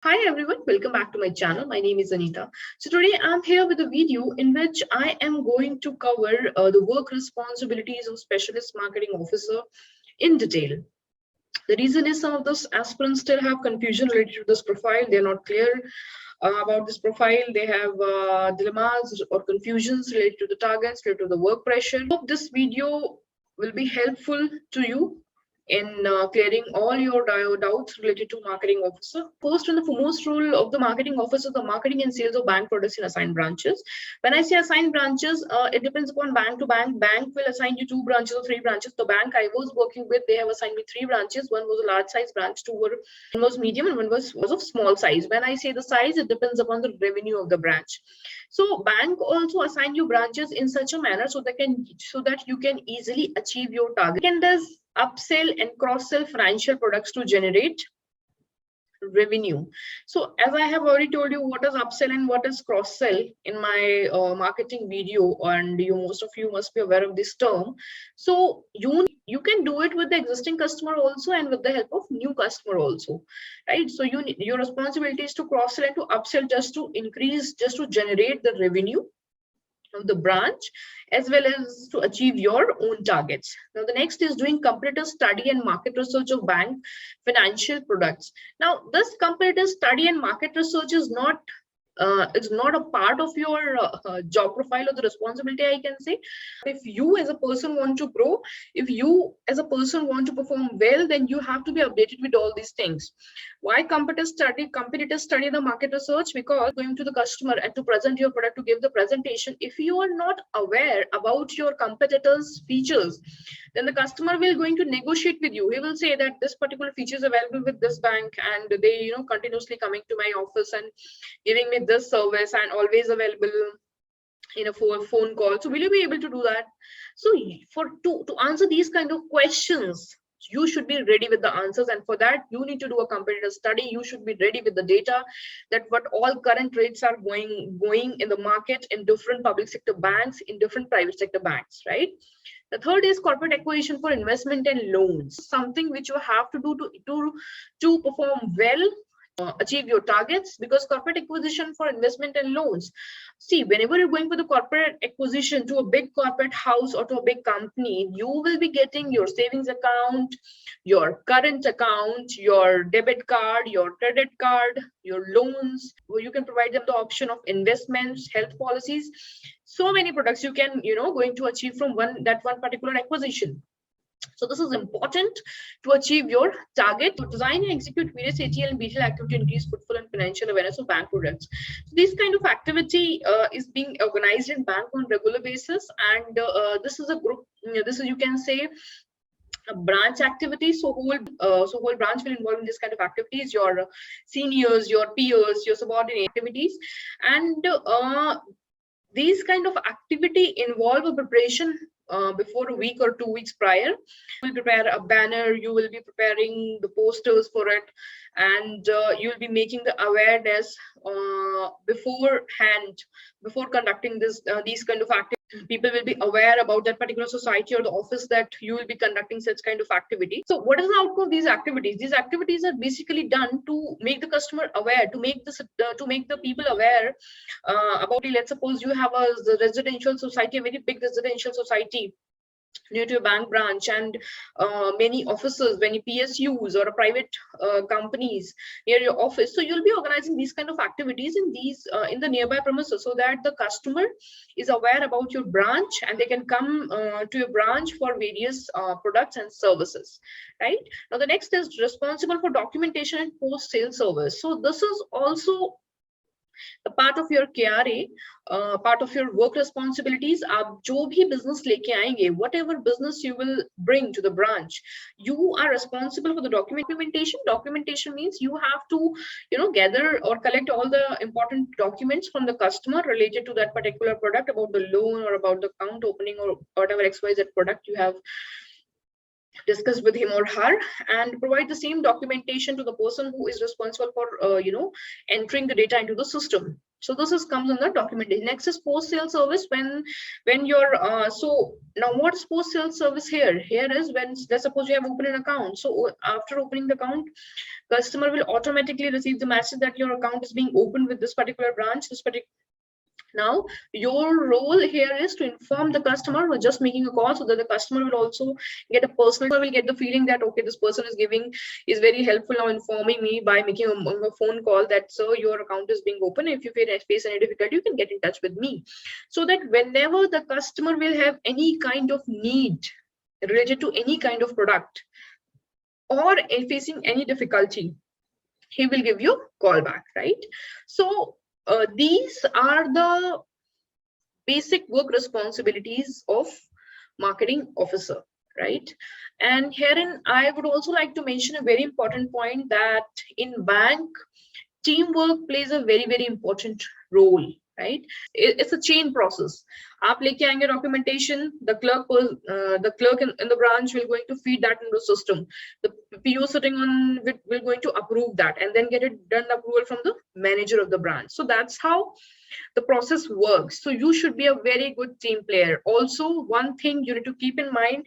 Hi everyone, welcome back to my channel. My name is Anita. So today I'm here with a video in which I am going to cover the work responsibilities of Specialist Marketing Officer in detail. The reason is some of those aspirants still have confusion related to this profile. They're not clear about this profile. They have dilemmas or confusions related to the targets, related to the work pressure. I hope this video will be helpful to you in clearing all your doubts related to marketing officer. First and the foremost role of the marketing officer, the marketing and sales of bank products in assigned branches. When I say assigned branches, it depends upon bank to bank. Bank will assign you 2 branches or 3 branches. The bank I was working with, they have assigned me 3 branches. One was a large size branch, one was medium, and one was of small size. When I say the size, it depends upon the revenue of the branch. So bank also assign you branches in such a manner so that you can easily achieve your target. Second is upsell and cross-sell financial products to generate revenue. So as I have already told you what is upsell and what is cross-sell in my marketing video, and most of you must be aware of this term. So you can do it with the existing customer also and with the help of new customer also, right? So your responsibility is to cross-sell and to upsell, just to generate the revenue of the branch as well as to achieve your own targets. Now the next is doing comparative study and market research of bank financial products. Now this comparative study and market research is not it's not a part of your job profile or the responsibility, I can say. If you as a person want to grow, if you as a person want to perform well, then you have to be updated with all these things. Why competitive study the market research? Because going to the customer and to present your product, to give the presentation, if you are not aware about your competitors' features, then the customer will going to negotiate with you. He will say that this particular feature is available with this bank, and they continuously coming to my office and giving me this service and always available in a phone call. So will you be able to do that? So to answer these kind of questions, you should be ready with the answers, and for that you need to do a competitive study. You should be ready with the data, that what all current rates are going in the market in different public sector banks, in different private sector banks, right? The third is corporate acquisition for investment and loans, something which you have to do to perform well, achieve your targets. Because corporate acquisition for investment and loans, see, whenever you're going for the corporate acquisition to a big corporate house or to a big company, you will be getting your savings account, your current account, your debit card, your credit card, your loans, where you can provide them the option of investments, health policies, so many products you can going to achieve from one particular acquisition. So this is important to achieve your target. To design and execute various ATL and BTL activity to increase footfall and financial awareness of bank products. So this kind of activity is being organized in bank on regular basis, and this is a group. This is, you can say, a branch activity. So whole branch will involve in this kind of activities. Your seniors, your peers, your subordinate activities, and these kind of activity involve a preparation before a week or 2 weeks prior. You will prepare a banner, you will be preparing the posters for it, and you will be making the awareness beforehand, before conducting these kind of activities. People will be aware about that particular society or the office that you will be conducting such kind of activity. So what is the outcome of these activities? These activities are basically done to make the customer aware, to make the people aware about it. Let's suppose you have a residential society, a very big residential society near to a bank branch, and many offices, many PSUs or private companies near your office. So you'll be organizing these kind of activities in the nearby premises, so that the customer is aware about your branch and they can come to your branch for various products and services, right? Now the next is responsible for documentation and post sale service. So this is also the part of your KRA, part of your work responsibilities. आप जो भी business लेके आएंगे, whatever business you will bring to the branch, you are responsible for the documentation. Documentation means you have to gather or collect all the important documents from the customer related to that particular product, about the loan or about the account opening or whatever XYZ product you have discuss with him or her, and provide the same documentation to the person who is responsible for entering the data into the system. So this is comes in the documentation. Next is post sale service. When you're so now what's post sale service here? Here is when, let's suppose you have opened an account. So after opening the account, customer will automatically receive the message that your account is being opened with this particular branch, this particular. Now your role here is to inform the customer who is just making a call, so that the customer will also get a personal, will get the feeling that okay, this person is very helpful now, informing me by making a phone call that sir, your account is being open. If you face any difficulty, you can get in touch with me. So that whenever the customer will have any kind of need related to any kind of product or facing any difficulty, he will give you call back, right? So these are the basic work responsibilities of marketing officer, right? And herein I would also like to mention a very important point, that in bank, teamwork plays a very important role, right? It's a chain process. आप लेके आएंगे documentation, the clerk in the branch will going to feed that into the system. The PO sitting on it will going to approve that and then get it done approval from the manager of the branch. So that's how the process works. So you should be a very good team player. Also, one thing you need to keep in mind,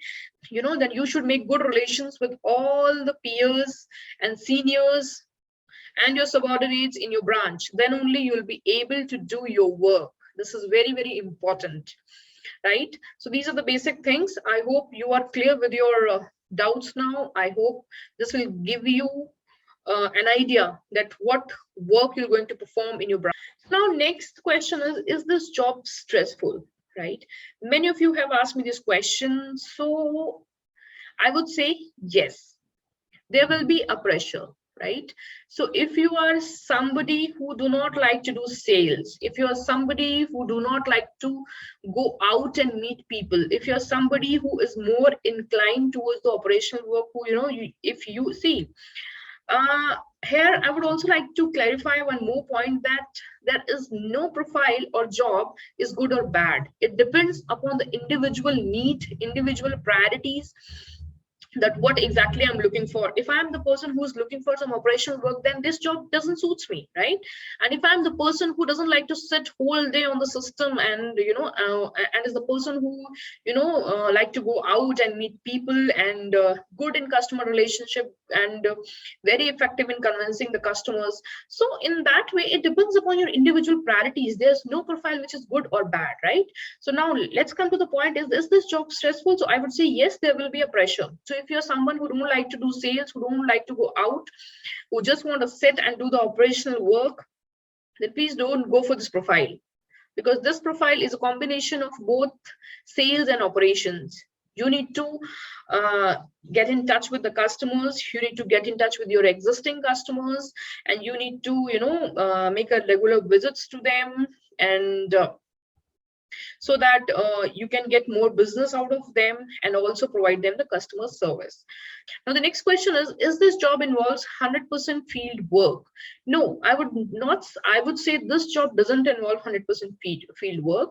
that you should make good relations with all the peers and seniors and your subordinates in your branch. Then only you will be able to do your work. This is very important, right? So these are the basic things. I hope you are clear with your doubts now. I hope this will give you an idea that what work you're going to perform in your branch. So now next question is this job stressful, right? Many of you have asked me this question. So I would say yes, there will be a pressure, right? So if you are somebody who do not like to do sales, if you are somebody who do not like to go out and meet people, if you're somebody who is more inclined towards the operational work, who if you see here, I would also like to clarify one more point, that there is no profile or job is good or bad. It depends upon the individual need, individual priorities, that what exactly I'm looking for. If I'm the person who's looking for some operational work, then this job doesn't suits me, right? And if I'm the person who doesn't like to sit whole day on the system, and and is the person who like to go out and meet people, and good in customer relationship, and very effective in convincing the customers. So in that way, it depends upon your individual priorities. There's no profile which is good or bad, right? So now let's come to the point, is this job stressful? So I would say yes, there will be a pressure. So if you're someone who don't like to do sales, who don't like to go out, who just want to sit and do the operational work, then please don't go for this profile, because this profile is a combination of both sales and operations. You need to get in touch with the customers, you need to get in touch with your existing customers, and you need to make a regular visits to them, and so that you can get more business out of them and also provide them the customer service. Now the next question is this job involves 100% field work? No, I would not. I would say this job doesn't involve 100% field work.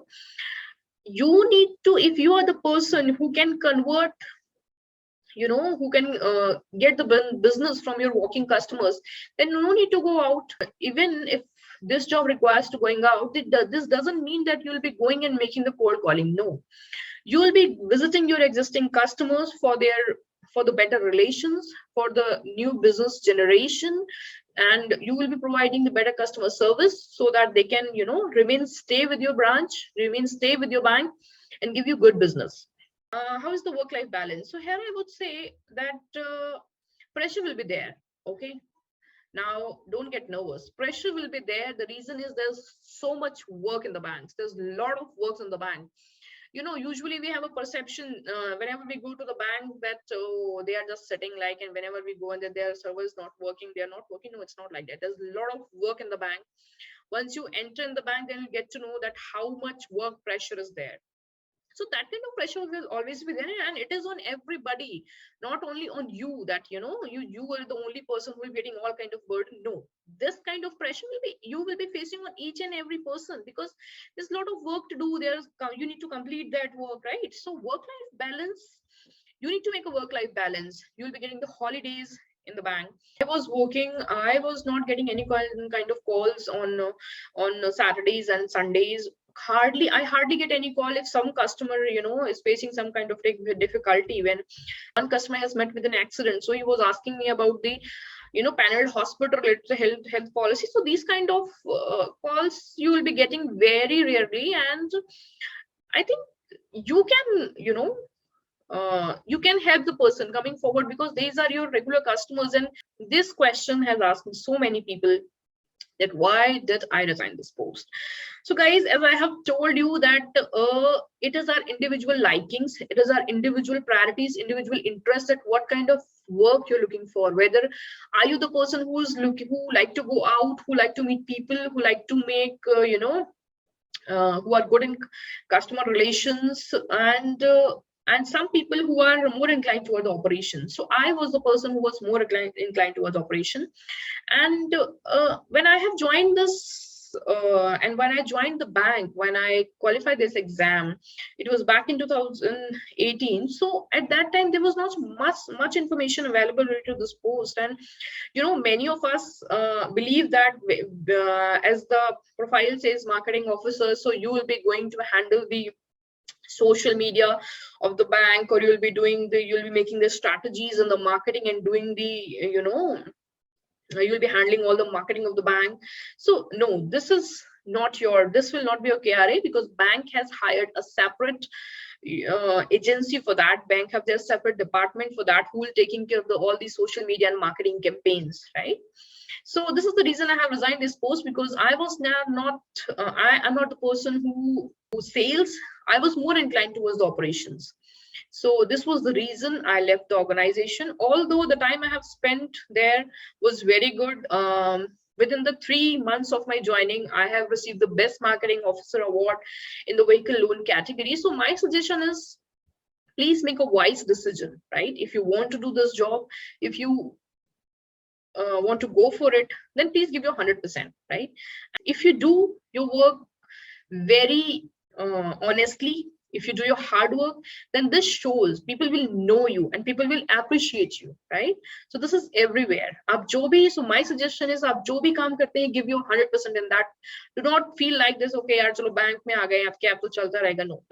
You need to, if you are the person who can convert, who can get the business from your walking customers, then no need to go out. Even if this job requires to going out, this doesn't mean that you'll be going and making the cold calling. No, you will be visiting your existing customers for the better relations, for the new business generation, and you will be providing the better customer service, so that they can stay with your branch, stay with your bank, and give you good business. How is the work-life balance? So here I would say that pressure will be there. Okay, now don't get nervous. Pressure will be there. The reason is there's so much work in the banks. There's a lot of works in the bank. Usually we have a perception whenever we go to the bank that they are just sitting and whenever we go and that their server is not working, they are not working. No, it's not like that. There's a lot of work in the bank. Once you enter in the bank, then you get to know that how much work pressure is there. So that kind of pressure will always be there, and it is on everybody, not only on you, that you are the only person who is getting all kind of burden. No, this kind of pressure you will be facing on each and every person, because there's a lot of work to do. You need to complete that work, right? So work-life balance, you need to make a work-life balance. You will be getting the holidays, in the bank. I was working. I was not getting any kind of calls on Saturdays and Sundays. I hardly get any call if some customer, is facing some kind of difficulty. When one customer has met with an accident, so he was asking me about the paneled hospital related to health policy. So these kind of calls you will be getting very rarely, and I think you can you can help the person coming forward, because these are your regular customers. And this question has asked me so many people, that why did I resign this post? So guys, as I have told you that it is our individual likings, it is our individual priorities, individual interests, that what kind of work you're looking for. Whether are you the person who like to go out, who like to meet people, who like to make who are good in customer relations, and some people who are more inclined toward operations. So I was the person who was more inclined towards operation. And when I have joined this and when I joined the bank, when I qualified this exam, it was back in 2018. So at that time, there was not much information available related to this post. And many of us believe that as the profile says marketing officer, so you will be going to handle the social media of the bank, or you'll be making the strategies and the marketing and doing the you'll be handling all the marketing of the bank. So no, this will not be your KRA, because bank has hired a separate agency for that. Bank have their separate department for that, who will taking care of all the social media and marketing campaigns, right? So this is the reason I have resigned this post, because I was not I am not the person who sales. I was more inclined towards the operations. So this was the reason I left the organization. Although the time I have spent there was very good. Within the 3 months of my joining, I have received the Best Marketing Officer award in the vehicle loan category. So my suggestion is, please make a wise decision, right? If you want to do this job, if you want to go for it, then please give your 100%, right? If you do your work very honestly, if you do your hard work, then this shows, people will know you and people will appreciate you, right? So this is everywhere. So my suggestion is, aap jo bhi kaam karte hain, give your 100% in that. Do not feel like this, okay yaar chalo bank mein aa gaye, ab kya to chalta rahega. No,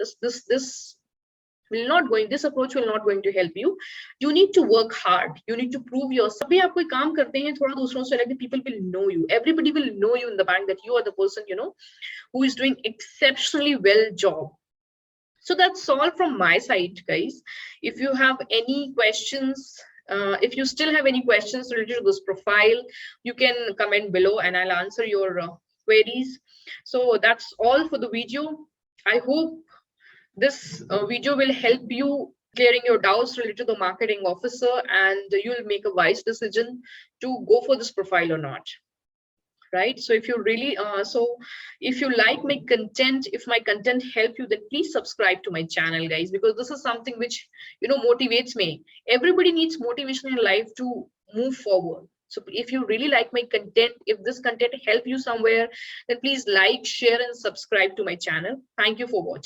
this approach will not going to help you. You need to work hard, you need to prove yourself. Abhi aap koi kaam karte hain thoda dusron se lage, people will know you, everybody will know you in the bank, that you are the person who is doing exceptionally well job. So that's all from my side, guys. If you have any questions, if you still have any questions related to this profile, you can comment below and I'll answer your queries. So that's all for the video. I hope this video will help you clearing your doubts related to the marketing officer, and you'll make a wise decision to go for this profile or not. Right? So if you really if you like my content, if my content help you, then please subscribe to my channel, guys, because this is something which motivates me. Everybody needs motivation in life to move forward. So if you really like my content, if this content help you somewhere, then please like, share and subscribe to my channel. Thank you for watching.